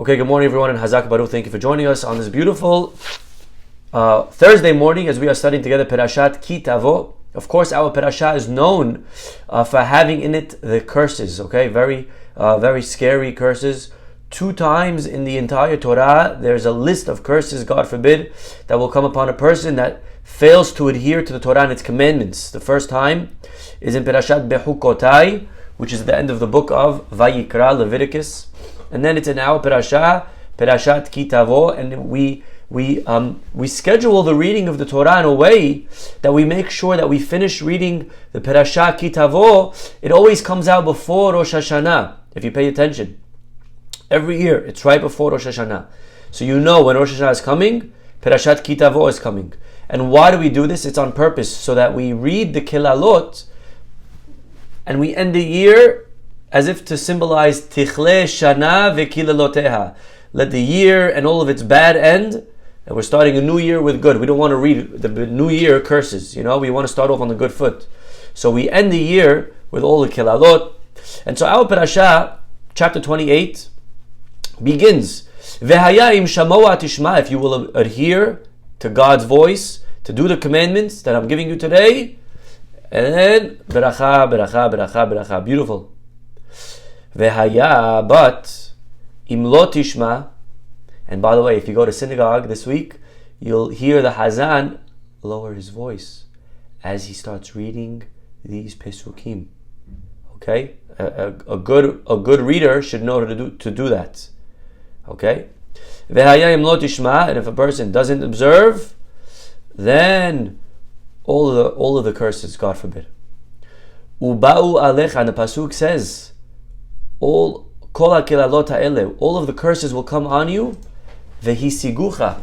Okay, good morning everyone and Hazak Baruch. Thank you for joining us on this beautiful Thursday morning as we are studying together Perashat Ki Tavo. Of course, our Perashah is known for having in it the curses, okay? Very scary curses. 2 times in the entire Torah, there's a list of curses, God forbid, that will come upon a person that fails to adhere to the Torah and its commandments. The first time is in Perashat Bechukotai, which is the end of the book of Vayikra, Leviticus. And then it's in our Perashat Ki Tavo, and we schedule the reading of the Torah in a way that we make sure that we finish reading the Perashat Ki Tavo. It always comes out before Rosh Hashanah, if you pay attention. Every year, it's right before Rosh Hashanah. So you know when Rosh Hashanah is coming, Perashat Ki Tavo is coming. And why do we do this? It's on purpose, so that we read the Kilalot and we end the year as if to symbolize Tichle Shana V'Kilaloteha. Let the year and all of its bad end, and we're starting a new year with good. We don't want to read the new year curses, we want to start off on the good foot. So we end the year with all the Kilalot. And so our Parashah, chapter 28, begins, V'haya im shamoa tishma, if you will adhere to God's voice, to do the commandments that I'm giving you today, and then, beracha, beracha, beracha, beracha, beautiful. V'haya, but im lo tishma, and by the way, if you go to synagogue this week, you'll hear the Hazan lower his voice as he starts reading these Pesukim. Okay, a good reader should know to do that. Okay, V'haya im lo tishma, and if a person doesn't observe, then all of the curses, God forbid. Uba'u alecha, and the pasuk says, all of the curses will come on you. Vehisigucha,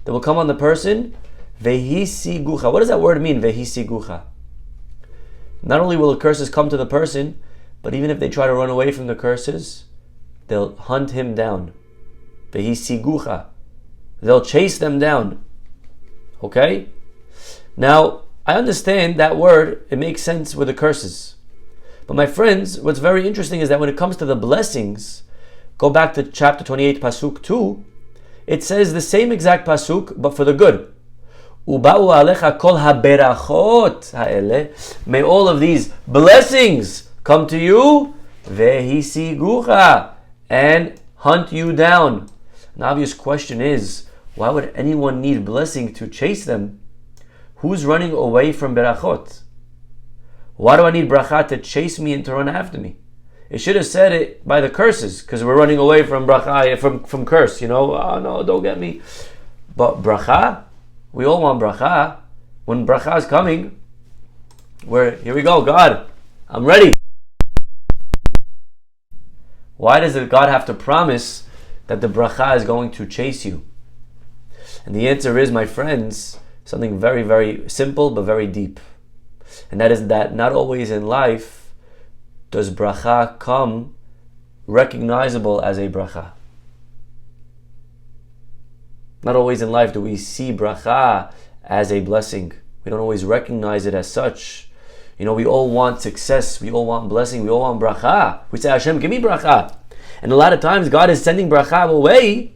they will come on the person. Vehisigucha. What does that word mean? Vehisigucha. Not only will the curses come to the person, but even if they try to run away from the curses, they'll hunt him down. Vehisigucha. They'll chase them down. Okay? Now, I understand that word, it makes sense with the curses. But my friends, what's very interesting is that when it comes to the blessings, go back to chapter 28, pasuk 2, it says the same exact pasuk, but for the good. Uba'u alecha kol haberachot ha'ele, may all of these blessings come to you, vehisigucha, and hunt you down. An obvious question is, why would anyone need blessing to chase them? Who's running away from berachot? Why do I need bracha to chase me and to run after me? It should have said it by the curses, because we're running away from bracha, from curse, oh no, don't get me. But bracha, we all want bracha. When bracha is coming, here we go, God, I'm ready. Why does God have to promise that the bracha is going to chase you? And the answer is, my friends, something very, very simple but very deep. And that is that not always in life does bracha come recognizable as a bracha. Not always in life do we see bracha as a blessing. We don't always recognize it as such. We all want success, we all want blessing, we all want bracha. We say, Hashem, give me bracha. And a lot of times God is sending bracha away,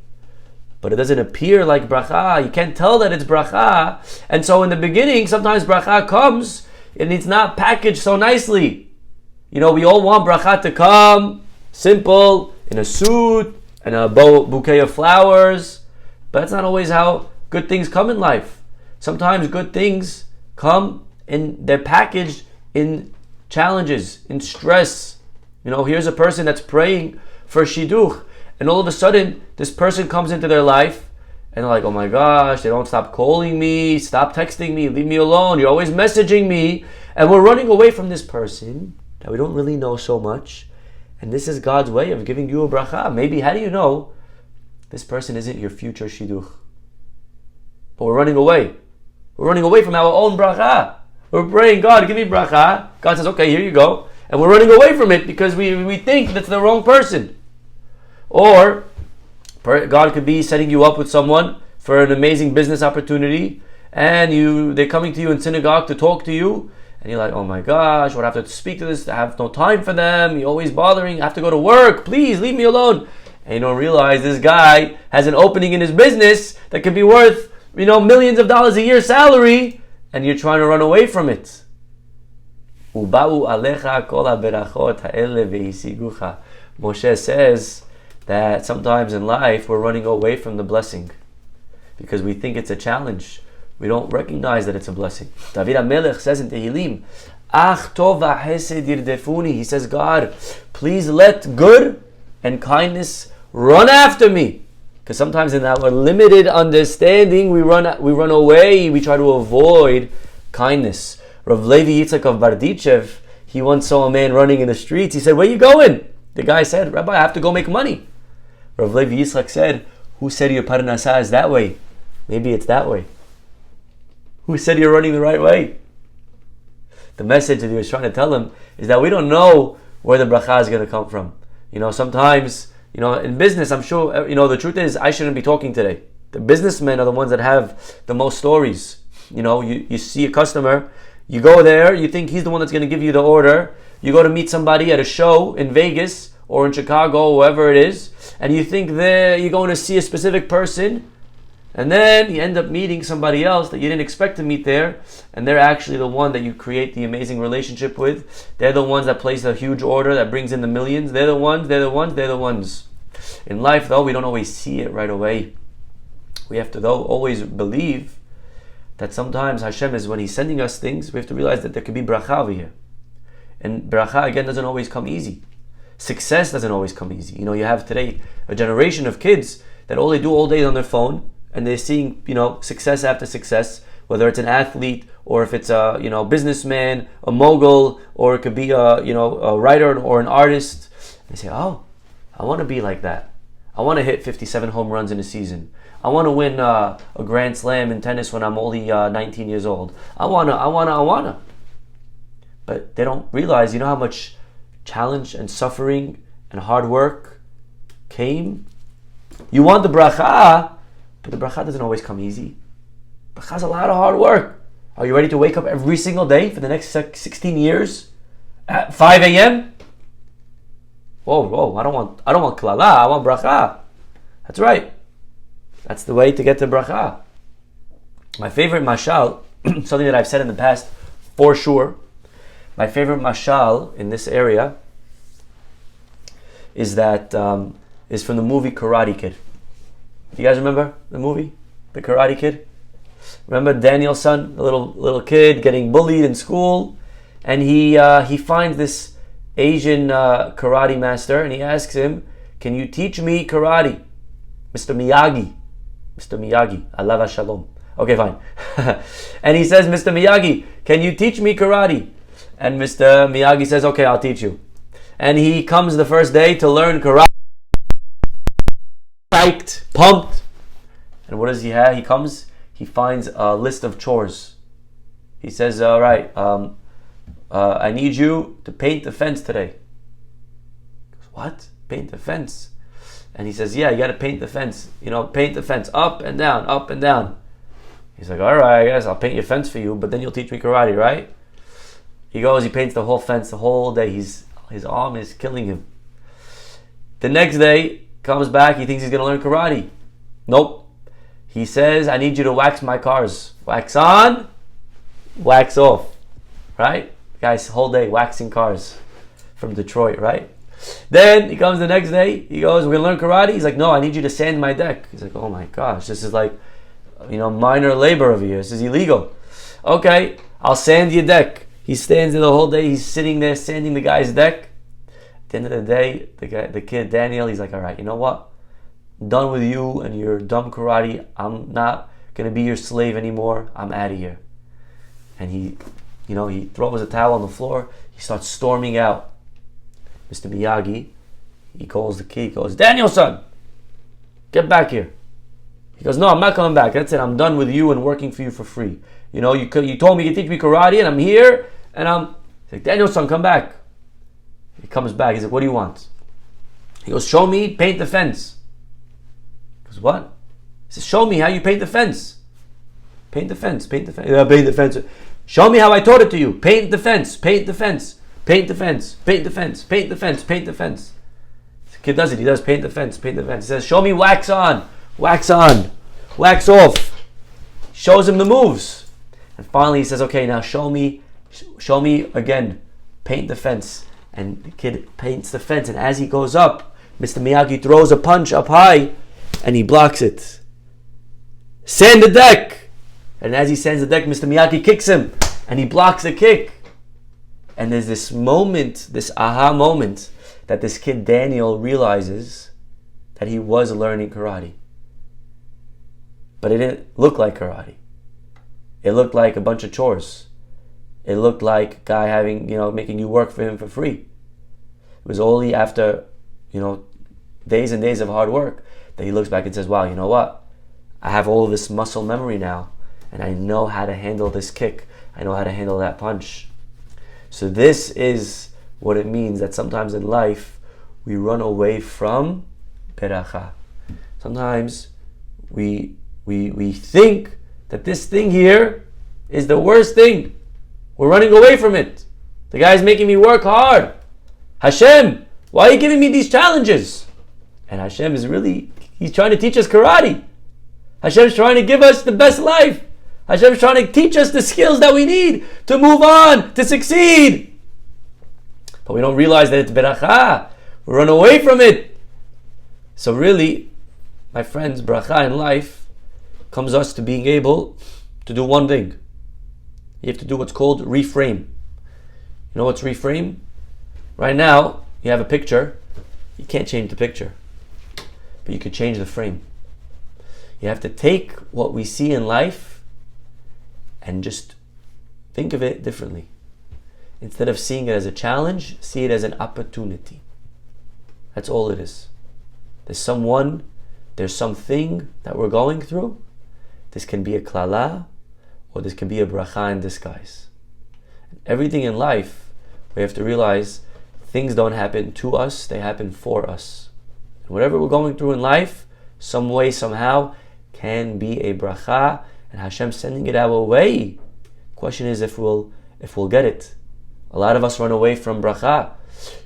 but it doesn't appear like bracha. You can't tell that it's bracha. And so in the beginning, sometimes bracha comes and it's not packaged so nicely. We all want bracha to come simple, in a suit, and a bouquet of flowers. But that's not always how good things come in life. Sometimes good things come and they're packaged in challenges, in stress. Here's a person that's praying for shidduch, and all of a sudden, this person comes into their life, and they're like, oh my gosh, they don't stop calling me, stop texting me, leave me alone, you're always messaging me, and we're running away from this person that we don't really know so much, and this is God's way of giving you a bracha. Maybe, how do you know this person isn't your future shidduch? But we're running away. We're running away from our own bracha. We're praying, God, give me bracha. God says, okay, here you go. And we're running away from it because we think that's the wrong person. Or God could be setting you up with someone for an amazing business opportunity, and they're coming to you in synagogue to talk to you, and you're like, oh my gosh, what I have to speak to this? I have no time for them. You're always bothering. I have to go to work. Please leave me alone. And you don't realize this guy has an opening in his business that could be worth, millions of dollars a year salary, and you're trying to run away from it. Moshe says that sometimes in life we're running away from the blessing because we think it's a challenge. We don't recognize that it's a blessing. David HaMelech says in Tehillim, Ach tov v'chesed yirdefuni. He says, God, please let good and kindness run after me. Because sometimes in our limited understanding, we run away, we try to avoid kindness. Rav Levi Yitzchak of Bardichev, he once saw a man running in the streets. He said, where are you going? The guy said, Rabbi, I have to go make money. Rav Levi Yitzchak said, who said your parnasah is that way? Maybe it's that way. Who said you're running the right way? The message that he was trying to tell him is that we don't know where the bracha is going to come from. Sometimes, in business, I'm sure, the truth is I shouldn't be talking today. The businessmen are the ones that have the most stories. You see a customer, you go there, you think he's the one that's going to give you the order. You go to meet somebody at a show in Vegas or in Chicago, wherever it is, and you think there you're going to see a specific person, and then you end up meeting somebody else that you didn't expect to meet there, and they're actually the one that you create the amazing relationship with. They're the ones that place a huge order that brings in the millions. They're the ones. In life, though, we don't always see it right away. We have to, though, always believe that sometimes Hashem is, when He's sending us things, we have to realize that there could be bracha over here. And bracha, again, doesn't always come easy. Success doesn't always come easy. You have today a generation of kids that all they do all day is on their phone, and they're seeing, success after success, whether it's an athlete or if it's a, businessman, a mogul, or it could be a writer or an artist. They say, oh, I want to be like that. I want to hit 57 home runs in a season. I want to win a Grand Slam in tennis when I'm only 19 years old. I wanna. But they don't realize, how much challenge and suffering and hard work came. You want the bracha, but the bracha doesn't always come easy. Bracha is a lot of hard work. Are you ready to wake up every single day for the next 16 years at 5 a.m.? Whoa! I don't want klala. I want bracha. That's right. That's the way to get to bracha. My favorite mashal, something that I've said in the past for sure. My favorite mashal in this area is that is from the movie Karate Kid. Do you guys remember the movie, The Karate Kid? Remember Daniel's son, the little kid getting bullied in school, and he finds this Asian karate master, and he asks him, "Can you teach me karate, Mr. Miyagi? Mr. Miyagi, Allah Shalom." Okay, fine. And he says, "Mr. Miyagi, can you teach me karate?" And Mr. Miyagi says, "Okay, I'll teach you." And he comes the first day to learn karate, psyched, pumped. And what does he have? He finds a list of chores. He says, "All right, I need you to paint the fence today." He goes, "What? Paint the fence?" And he says, "Yeah, you got to paint the fence. Paint the fence up and down, up and down." He's like, "All right, I guess I'll paint your fence for you, but then you'll teach me karate, right?" He goes, he paints the whole fence the whole day. His arm is killing him. The next day, comes back, he thinks he's going to learn karate. Nope. He says, "I need you to wax my cars. Wax on, wax off." Right? Guys, whole day waxing cars from Detroit, right? Then he comes the next day, he goes, "We're going to learn karate." He's like, "No, I need you to sand my deck." He's like, "Oh my gosh, this is like, minor labor over here. This is illegal." "Okay, I'll sand your deck." He stands there the whole day, he's sitting there sanding the guy's deck. At the end of the day, the kid, Daniel, he's like, "All right, you know what? I'm done with you and your dumb karate. I'm not going to be your slave anymore. I'm out of here." And he throws a towel on the floor. He starts storming out. Mr. Miyagi, he calls the kid. He goes, "Daniel, son, get back here." He goes, "No, I'm not coming back. That's it. I'm done with you and working for you for free. You told me you could teach me karate, and I'm here, and He's like, "Daniel, son, come back." He comes back. He's like, "What do you want?" He goes, "Show me, paint the fence." He goes, "What?" He says, "Show me how you paint the fence." "Paint the fence, paint the fence." "Yeah, paint the fence." "Show me how I taught it to you. Paint the fence, paint the fence, paint the fence, paint the fence, paint the fence, paint the fence." He's Kid does it. He does paint the fence. He says, show me wax on, wax off. Shows him the moves. And finally he says, okay, now show me again. Paint the fence. And the kid paints the fence. And as he goes up, Mr. Miyagi throws a punch up high and he blocks it. Sand the deck. And as he sands the deck, Mr. Miyagi kicks him and he blocks the kick. And there's this moment, this aha moment, that this kid Daniel realizes that he was learning karate. But it didn't look like karate. It looked like a bunch of chores. It looked like a guy making you work for him for free. It was only after, days and days of hard work that he looks back and says, wow, you know what? I have all of this muscle memory now, and I know how to handle this kick. I know how to handle that punch. So this is what it means that sometimes in life we run away from beracha. Sometimes we think that this thing here is the worst thing. We're running away from it. The guy's making me work hard. Hashem, why are you giving me these challenges? And Hashem is he's trying to teach us karate. Hashem's trying to give us the best life. Hashem's trying to teach us the skills that we need to move on, to succeed. But we don't realize that it's beracha. We run away from it. So really, my friends, beracha in life comes us to being able to do one thing. You have to do what's called reframe. You know what's reframe? Right now, you have a picture. You can't change the picture, but you could change the frame. You have to take what we see in life and just think of it differently. Instead of seeing it as a challenge, see it as an opportunity. That's all it is. There's something that we're going through. This can be a klala, or this can be a bracha in disguise. Everything in life, we have to realize things don't happen to us, they happen for us. And whatever we're going through in life, some way, somehow, can be a bracha, and Hashem sending it our way. Question is if we'll get it. A lot of us run away from bracha.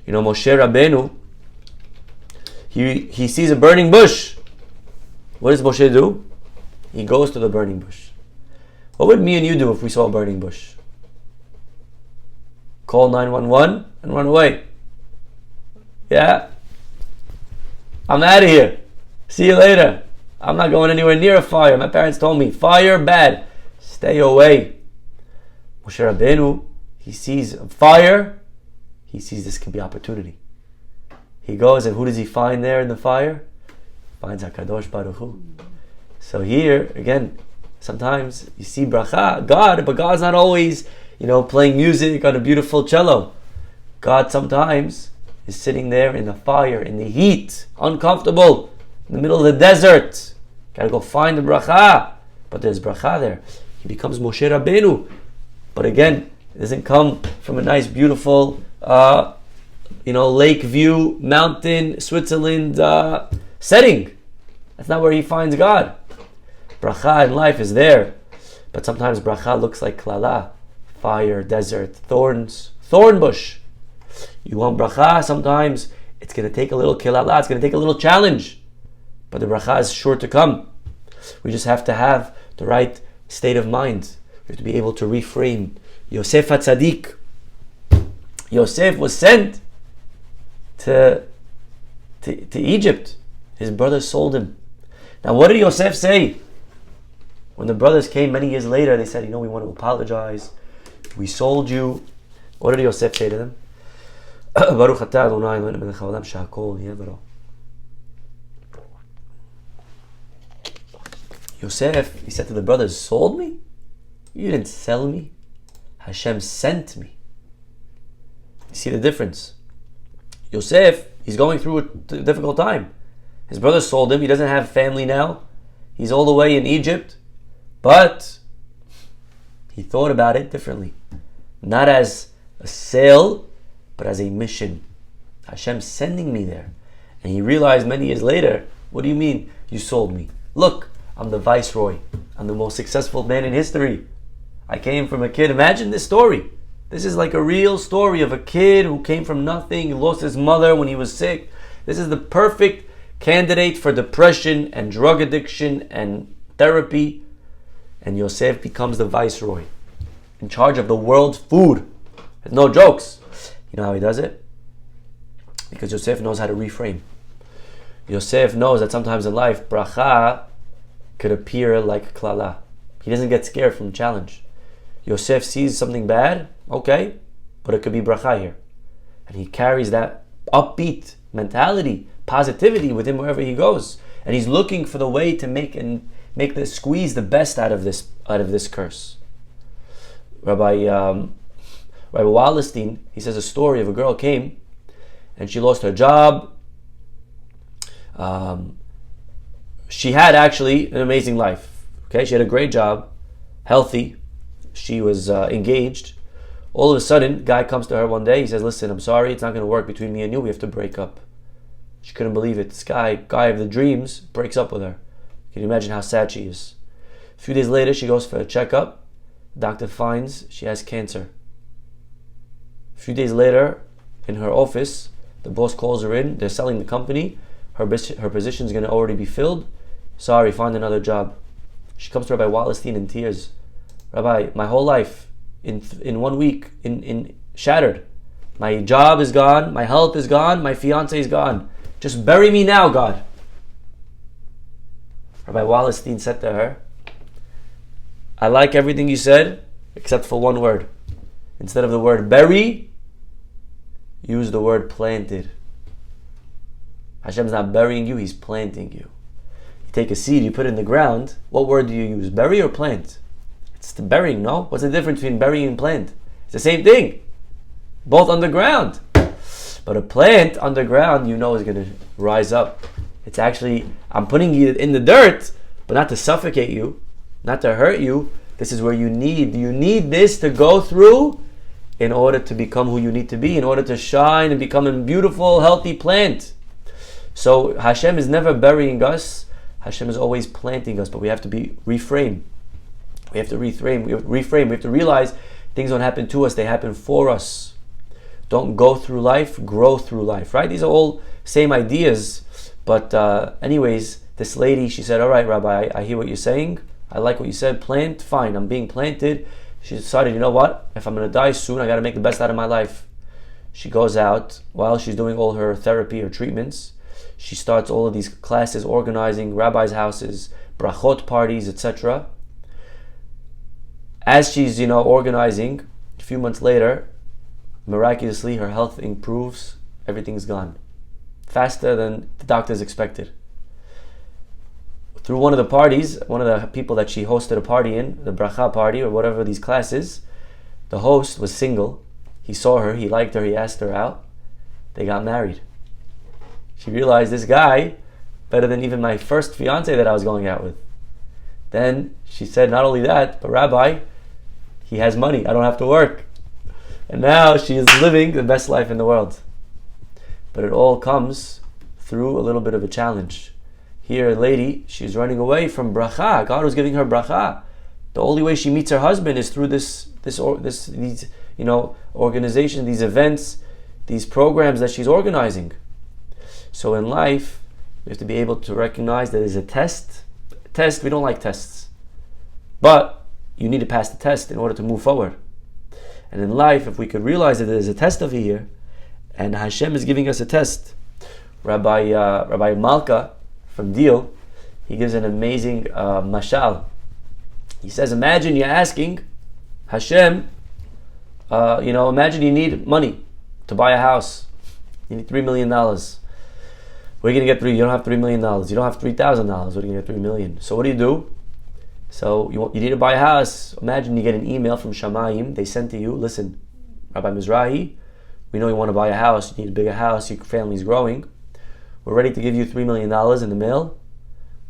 Moshe Rabbeinu, he sees a burning bush. What does Moshe do? He goes to the burning bush. What would me and you do if we saw a burning bush? Call 911 and run away. Yeah? I'm out of here. See you later. I'm not going anywhere near a fire. My parents told me, fire, bad. Stay away. Moshe Rabbeinu, he sees a fire. He sees this can be opportunity. He goes, and who does he find there in the fire? He finds HaKadosh Baruch Hu. So here, again, sometimes you see bracha, God, but God's not always, playing music on a beautiful cello. God sometimes is sitting there in the fire, in the heat, uncomfortable, in the middle of the desert. Gotta go find the bracha. But there's bracha there. He becomes Moshe Rabbeinu. But again, it doesn't come from a nice, beautiful, lake view, mountain, Switzerland setting. That's not where he finds God. Bracha in life is there. But sometimes bracha looks like klala. Fire, desert, thorns, thorn bush. You want bracha, sometimes it's going to take a little kilala, it's going to take a little challenge. But the bracha is sure to come. We just have to have the right state of mind. We have to be able to reframe. Yosef HaTzadik. Yosef was sent to Egypt. His brothers sold him. Now what did Yosef say? When the brothers came many years later, they said, we want to apologize. We sold you. What did Yosef say to them? Baruch atah Adonai Eloheinu melech haolam shehakol nהיה b'ro. Yosef, he said to the brothers, sold me? You didn't sell me. Hashem sent me. You see the difference? Yosef, he's going through a difficult time. His brothers sold him. He doesn't have family now. He's all the way in Egypt. But he thought about it differently. Not as a sale, but as a mission. Hashem's sending me there. And he realized many years later, what do you mean you sold me? Look, I'm the viceroy. I'm the most successful man in history. I came from a kid. Imagine this story. This is like a real story of a kid who came from nothing. He lost his mother when he was sick. This is the perfect candidate for depression and drug addiction and therapy. And Yosef becomes the viceroy, in charge of the world's food. There's no jokes. You know how he does it? Because Yosef knows how to reframe. Yosef knows that sometimes in life, bracha could appear like klala. He doesn't get scared from challenge. Yosef sees something bad, okay, but it could be bracha here. And he carries that upbeat mentality, positivity with him wherever he goes. And he's looking for the way to squeeze the best out of this curse. Rabbi Wallerstein, he says a story of a girl came and she lost her job. She had actually an amazing life. Okay, she had a great job, healthy. She was engaged. All of a sudden, guy comes to her one day. He says, "Listen, I'm sorry, it's not going to work between me and you. We have to break up." She couldn't believe it. This guy of the dreams, breaks up with her. Can you imagine how sad she is? A few days later, she goes for a checkup. Doctor finds she has cancer. A few days later, in her office, the boss calls her in. They're selling the company. Her position is going to already be filled. Sorry, find another job. She comes to Rabbi Wallerstein in tears. Rabbi, my whole life, in 1 week, in shattered. My job is gone. My health is gone. My fiance is gone. Just bury me now, God. Rabbi Wallerstein said to her, I like everything you said, except for one word. Instead of the word bury, use the word planted. Hashem's not burying you, He's planting you. You take a seed, you put it in the ground. What word do you use? Bury or plant? It's the burying, no? What's the difference between burying and plant? It's the same thing. Both underground. But a plant underground, you know, is going to rise up. It's actually, I'm putting you in the dirt, but not to suffocate you, not to hurt you. This is where you need this to go through in order to become who you need to be, in order to shine and become a beautiful, healthy plant. So Hashem is never burying us. Hashem is always planting us, but we have to reframe. We have to reframe. We have to realize things don't happen to us, they happen for us. Don't go through life, grow through life, right? These are all same ideas. But anyways, this lady, she said, all right, Rabbi, I hear what you're saying. I like what you said. Plant, fine, I'm being planted. She decided, you know what? If I'm going to die soon, I got to make the best out of my life. She goes out, while she's doing all her therapy or treatments, she starts all of these classes, organizing rabbis' houses, brachot parties, etc. As she's, organizing, a few months later, miraculously, her health improves. Everything's gone. Faster than the doctors expected. Through one of the parties, one of the people that she hosted a party in, the bracha party or whatever these classes, the host was single. He saw her, he liked her, he asked her out. They got married. She realized this guy better than even my first fiance that I was going out with. Then she said, not only that, but Rabbi, he has money. I don't have to work. And now she is living the best life in the world. But it all comes through a little bit of a challenge. Here, a lady, she's running away from bracha. God was giving her bracha. The only way she meets her husband is through these organizations, these events, these programs that she's organizing. So in life, we have to be able to recognize that there's a test. We don't like tests. But you need to pass the test in order to move forward. And in life, if we could realize that there's a test over here, and Hashem is giving us a test. Rabbi Malka from Deal, he gives an amazing mashal. He says, imagine you're asking Hashem, imagine you need money to buy a house. You need $3 million. Where are you going to get You don't have $3 million. You don't have $3,000. Where are you going to get $3 million? So what do? So you need to buy a house. Imagine you get an email from Shamayim. They send to you, listen, Rabbi Mizrahi, we know you want to buy a house. You need a bigger house. Your family's growing. We're ready to give you $3 million in the mail.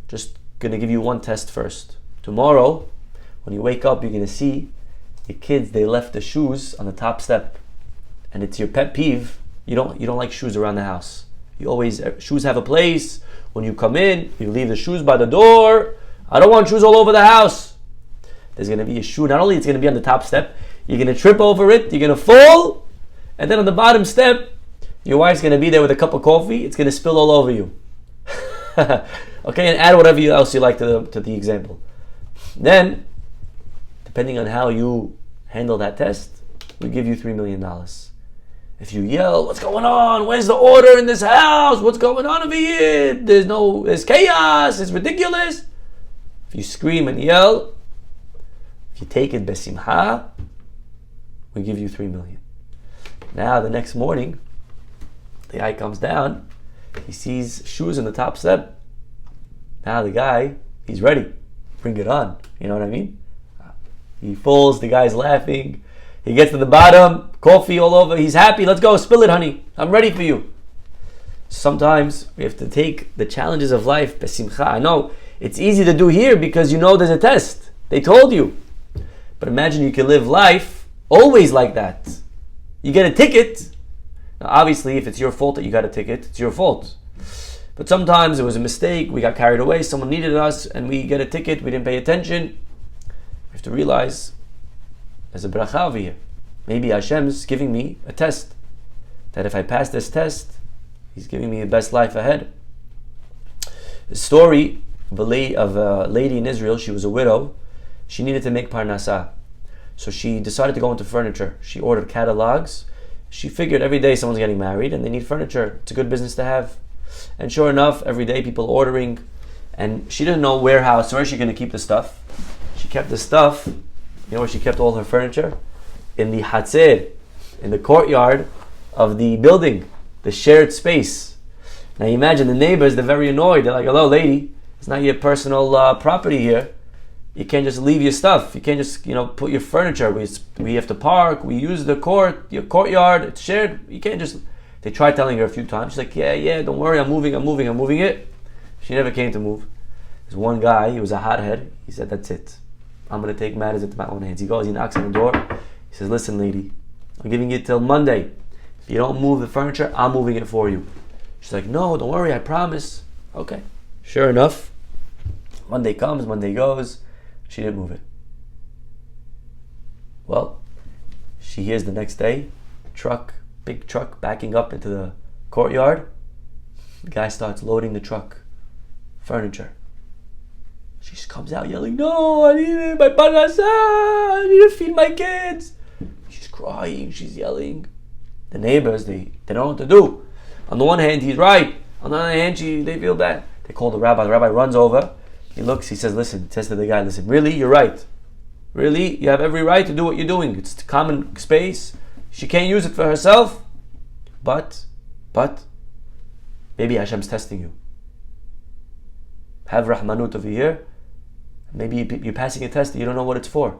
Just going to give you one test first. Tomorrow, when you wake up, you're going to see your kids, they left the shoes on the top step. And it's your pet peeve. You don't like shoes around the house. You always, shoes have a place. When you come in, you leave the shoes by the door. I don't want shoes all over the house. There's going to be a shoe. Not only it's going to be on the top step, you're going to trip over it, you're going to fall, and then on the bottom step, Your wife's going to be there with a cup of coffee. It's going to spill all over you. Okay, and add whatever else you like to the example. Then, depending on how you handle that test, we give you $3 million. If you yell, what's going on? Where's the order in this house? What's going on over here? There's chaos. It's ridiculous. If you scream and yell, if you take it besimcha, we give you $3 million. Now the next morning, the guy comes down. He sees shoes in the top step. Now the guy, he's ready. Bring it on. You know what I mean? He falls. The guy's laughing. He gets to the bottom, coffee all over. He's happy. Let's go. Spill it, honey. I'm ready for you. Sometimes we have to take the challenges of life besimcha. I know it's easy to do here because you know there's a test. They told you. But imagine you can live life always like that. You get a ticket. Now, obviously, if it's your fault that you got a ticket, it's your fault. But sometimes it was a mistake. We got carried away. Someone needed us and we get a ticket. We didn't pay attention. We have to realize there's a bracha over here. Maybe Hashem's giving me a test. That if I pass this test, He's giving me the best life ahead. The story of a lady in Israel. She was a widow. She needed to make parnasah. So she decided to go into furniture. She ordered catalogs. She figured every day someone's getting married and they need furniture. It's a good business to have. And sure enough, every day people ordering. And she didn't know where is she going to keep the stuff. She kept the stuff. You know where she kept all her furniture? In the hatzer, in the courtyard of the building, the shared space. Now you imagine the neighbors, they're very annoyed. They're like, hello lady, it's not your personal property here. You can't just leave your stuff. You can't just, put your furniture. We have to park. We use your courtyard. It's shared. You can't just... They tried telling her a few times. She's like, yeah, don't worry. I'm moving it. She never came to move. There's one guy, he was a hothead. He said, that's it. I'm going to take matters into my own hands. He goes, he knocks on the door. He says, listen, lady, I'm giving you till Monday. If you don't move the furniture, I'm moving it for you. She's like, no, don't worry. I promise. Okay. Sure enough, Monday comes, Monday goes. She didn't move it. Well, she hears the next day, big truck backing up into the courtyard. The guy starts loading the truck, furniture. She comes out yelling, no, I need my parnasah, I need to feed my kids. She's crying, she's yelling. The neighbors, they don't know what to do. On the one hand, he's right. On the other hand, they feel bad. They call the rabbi. The rabbi runs over. He looks, he says, listen, says to the guy, listen, really, you're right. Really, you have every right to do what you're doing. It's common space. She can't use it for herself. But, maybe Hashem's testing you. Have rahmanut over here. Maybe you're passing a test that you don't know what it's for.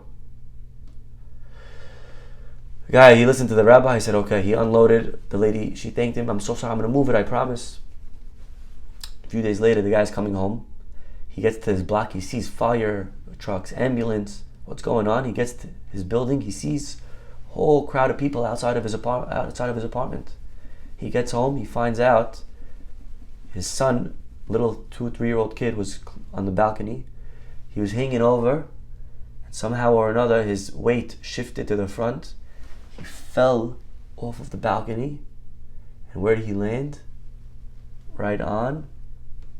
The guy, he listened to the rabbi, he said, okay, he unloaded. The lady, she thanked him, I'm so sorry, I'm going to move it, I promise. A few days later, the guy's coming home. He gets to his block, he sees fire trucks, ambulance. What's going on? He gets to his building, he sees a whole crowd of people outside of his apartment. He gets home, he finds out his son, little 2-3-year-old kid, was on the balcony. He was hanging over, and somehow or another his weight shifted to the front. He fell off of the balcony, and where did he land? Right on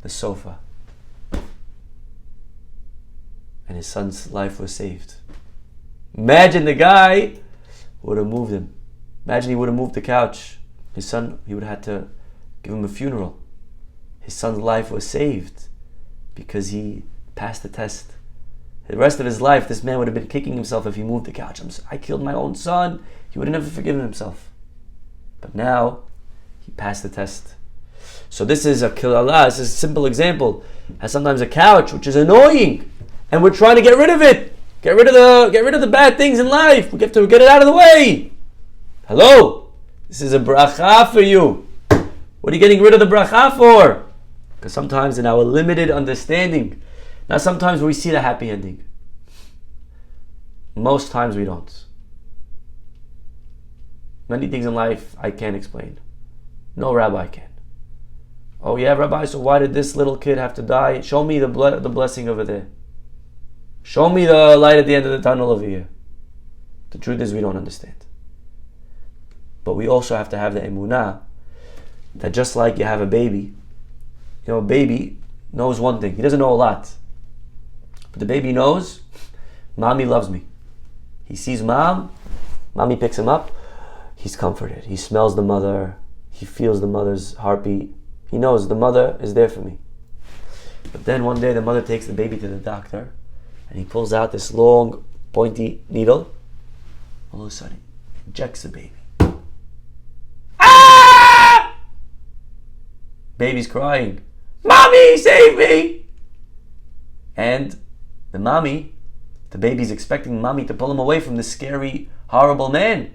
the sofa. And his son's life was saved. Imagine the guy would have moved him. Imagine he would have moved the couch. His son, he would have had to give him a funeral. His son's life was saved because he passed the test. The rest of his life, this man would have been kicking himself if he moved the couch. I killed my own son. He would have never forgiven himself. But now, he passed the test. So this is a kilallah. This is a simple example. Has sometimes a couch which is annoying, and we're trying to get rid of it. Get rid of the bad things in life. We have to get it out of the way. Hello, this is a bracha for you. What are you getting rid of the bracha for? Because sometimes in our limited understanding, now sometimes we see the happy ending. Most times we don't. Many things in life I can't explain. No rabbi can. Oh yeah, Rabbi, so why did this little kid have to die? Show me the blessing over there. Show me the light at the end of the tunnel over here. The truth is we don't understand. But we also have to have the emunah that just like you have a baby, a baby knows one thing. He doesn't know a lot. But the baby knows, mommy loves me. He sees mommy picks him up, he's comforted. He smells the mother, he feels the mother's heartbeat. He knows the mother is there for me. But then one day the mother takes the baby to the doctor and he pulls out this long, pointy needle. All of a sudden, injects the baby. Ah! Baby's crying. Mommy, save me! And the baby's expecting mommy to pull him away from this scary, horrible man.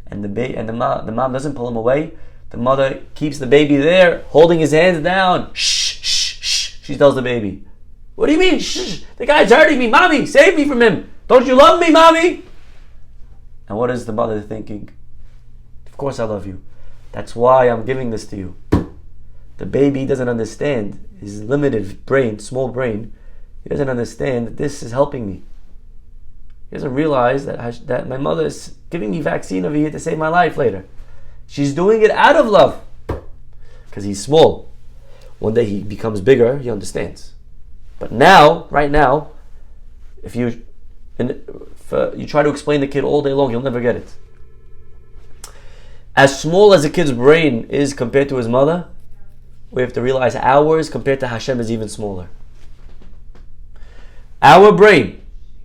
And the mom doesn't pull him away. The mother keeps the baby there, holding his hands down. Shh, shh, shh. She tells the baby, what do you mean? Shh, the guy's hurting me. Mommy, save me from him. Don't you love me, mommy? And what is the mother thinking? Of course I love you. That's why I'm giving this to you. The baby doesn't understand. His limited brain, small brain, he doesn't understand that this is helping me. He doesn't realize that my mother is giving me vaccine over here to save my life later. She's doing it out of love. Because he's small. One day he becomes bigger, he understands. But now, right now, if you try to explain the kid all day long, he'll never get it. As small as a kid's brain is compared to his mother, we have to realize ours compared to Hashem is even smaller. Our brain,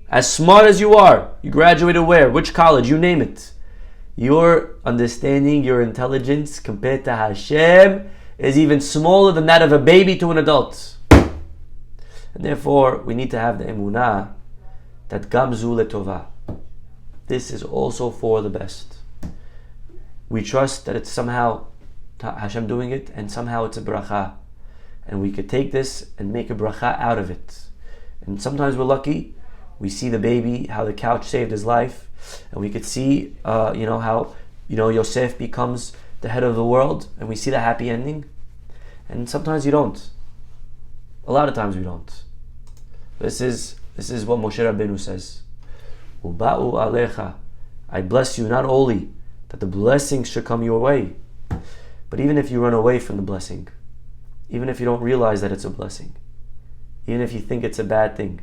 as smart as you are, you graduated where? Which college? You name it. Your understanding, your intelligence compared to Hashem is even smaller than that of a baby to an adult. And therefore, we need to have the emunah that gamzu letovah. This is also for the best. We trust that it's somehow Hashem doing it, and somehow it's a bracha. And we could take this and make a bracha out of it. And sometimes we're lucky. We see the baby, how the couch saved his life. And we could see, how, Yosef becomes the head of the world. And we see the happy ending. And sometimes you don't. A lot of times we don't. This is what Moshe Rabbeinu says. Uba'u alecha. I bless you not only that the blessings should come your way, but even if you run away from the blessing, even if you don't realize that it's a blessing, even if you think it's a bad thing,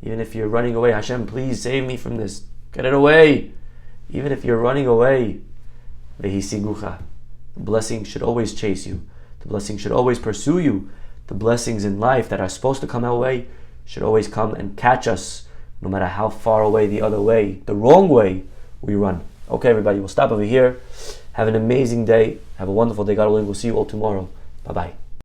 even if you're running away, Hashem, please save me from this, get it away. Even if you're running away, vehisigucha, the blessing should always chase you. The blessing should always pursue you. The blessings in life that are supposed to come our way should always come and catch us, no matter how far away the other way, the wrong way, we run. Okay, everybody, we'll stop over here. Have an amazing day. Have a wonderful day. God willing, we'll see you all tomorrow. Bye-bye.